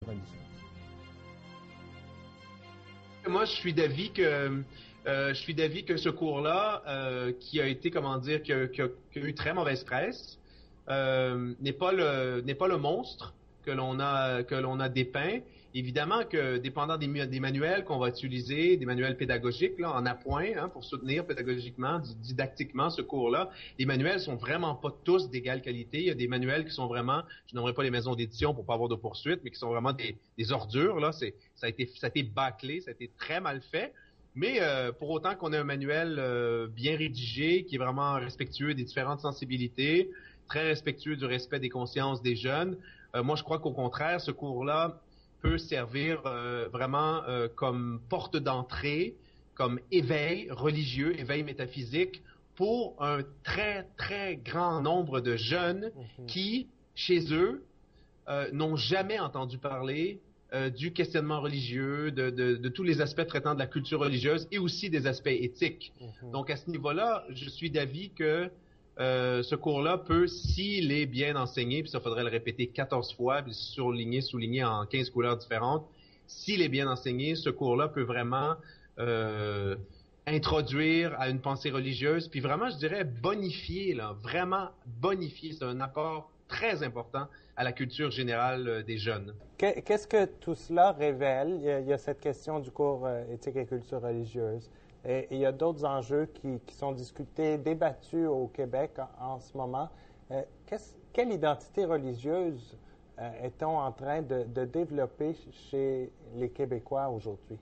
religieuses. Moi, je suis d'avis que ce cours-là, qui a été, comment dire, qui a eu très mauvaise presse, n'est pas le monstre que l'on a dépeint. Évidemment que, dépendant des manuels qu'on va utiliser, des manuels pédagogiques là, en appoint, hein, pour soutenir pédagogiquement, didactiquement ce cours-là, les manuels sont vraiment pas tous d'égale qualité. Il y a des manuels qui sont vraiment, je nommerai pas les maisons d'édition pour pas avoir de poursuites, mais qui sont vraiment des ordures. Là, ça a été bâclé, ça a été très mal fait. Mais pour autant qu'on ait un manuel bien rédigé, qui est vraiment respectueux des différentes sensibilités, très respectueux du respect des consciences des jeunes, moi je crois qu'au contraire, ce cours-là peut servir vraiment comme porte d'entrée, comme éveil religieux, éveil métaphysique pour un très, très grand nombre de jeunes qui, chez eux, n'ont jamais entendu parler du questionnement religieux, de tous les aspects traitant de la culture religieuse et aussi des aspects éthiques. Donc, à ce niveau-là, je suis d'avis que ce cours-là peut, s'il est bien enseigné, puis ça faudrait le répéter 14 fois, puis souligné en 15 couleurs différentes, s'il est bien enseigné, ce cours-là peut vraiment introduire à une pensée religieuse, puis vraiment, je dirais, bonifier, là, vraiment bonifier. C'est un apport très important à la culture générale des jeunes. Qu'est-ce que tout cela révèle? Il y a cette question du cours éthique et culture religieuse. Et il y a d'autres enjeux qui sont discutés, débattus au Québec en ce moment. Quelle identité religieuse est-on en train de développer chez les Québécois aujourd'hui?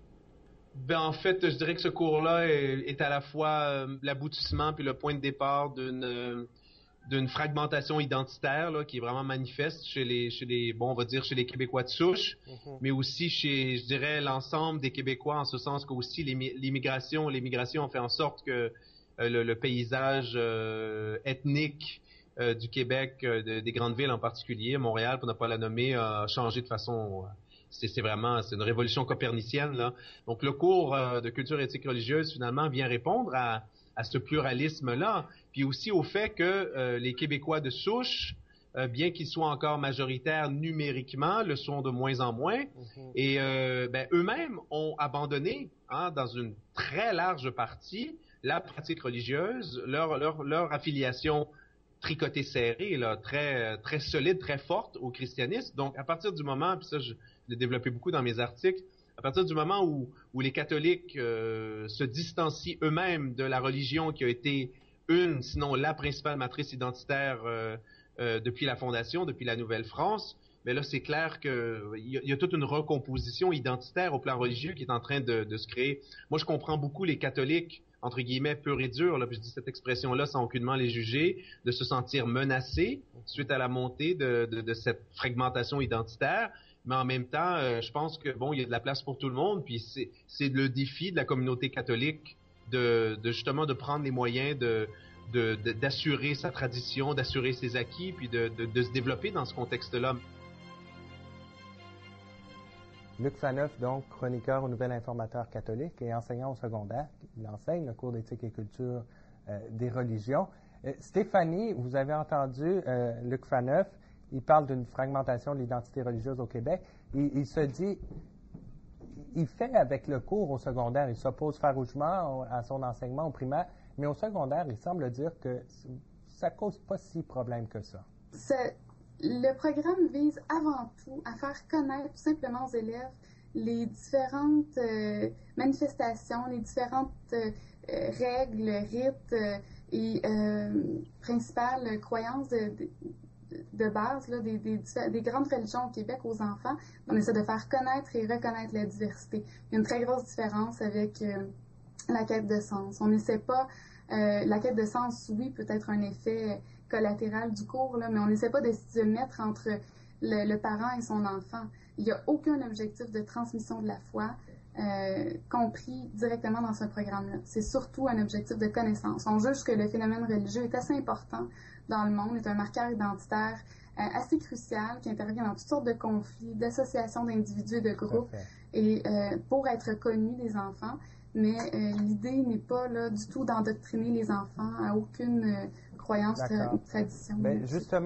Ben, en fait, je dirais que ce cours-là est à la fois l'aboutissement puis le point de départ d'une fragmentation identitaire là, qui est vraiment manifeste on va dire chez les Québécois de souche, mais aussi chez, je dirais, l'ensemble des Québécois, en ce sens qu'aussi l'immigration ont fait en sorte que le paysage ethnique du Québec, des grandes villes en particulier, Montréal, pour ne pas la nommer, a changé de façon c'est une révolution copernicienne là. Donc le cours de culture éthique religieuse finalement vient répondre à ce pluralisme-là, puis aussi au fait que les Québécois de souche, bien qu'ils soient encore majoritaires numériquement, le sont de moins en moins, et eux-mêmes ont abandonné, hein, dans une très large partie, la pratique religieuse, leur affiliation tricotée serrée, là, très très solide, très forte au christianisme. Donc à partir du moment, puis ça je l'ai développé beaucoup dans mes articles, à partir du moment où les catholiques se distancient eux-mêmes de la religion qui a été sinon la principale matrice identitaire depuis la fondation, depuis la Nouvelle-France, mais là c'est clair qu'il y a toute une recomposition identitaire au plan religieux qui est en train de se créer. Moi je comprends beaucoup les catholiques entre guillemets purs et durs, là, puis je dis cette expression-là sans aucunement les juger, de se sentir menacés suite à la montée de cette fragmentation identitaire. Mais en même temps, je pense que bon, il y a de la place pour tout le monde, puis c'est le défi de la communauté catholique justement de prendre les moyens d'assurer sa tradition, d'assurer ses acquis, puis de se développer dans ce contexte-là. Luc Faneuf, donc chroniqueur au Nouvel Informateur catholique et enseignant au secondaire. Il enseigne le cours d'éthique et culture des religions. Stéphanie, vous avez entendu Luc Faneuf, il parle d'une fragmentation de l'identité religieuse au Québec. Il se dit, il fait avec le cours au secondaire, il s'oppose farouchement à son enseignement au primaire, mais au secondaire, il semble dire que ça cause pas si problème que ça. Le programme vise avant tout à faire connaître tout simplement aux élèves les différentes manifestations, les différentes règles, rites et principales croyances de base là, des grandes religions au Québec aux enfants. On essaie de faire connaître et reconnaître la diversité. Il y a une très grosse différence avec la quête de sens. On n'essaie pas, la quête de sens, oui, peut être un effet collatéral du cours, là, mais on n'essaie pas de se mettre entre le parent et son enfant. Il n'y a aucun objectif de transmission de la foi compris directement dans ce programme-là. C'est surtout un objectif de connaissance. On juge que le phénomène religieux est assez important dans le monde, est un marqueur identitaire assez crucial qui intervient dans toutes sortes de conflits, d'associations d'individus et de groupes, et pour être connu des enfants. Mais l'idée n'est pas là du tout d'endoctriner les enfants à aucune croyance ou tradition. Justement,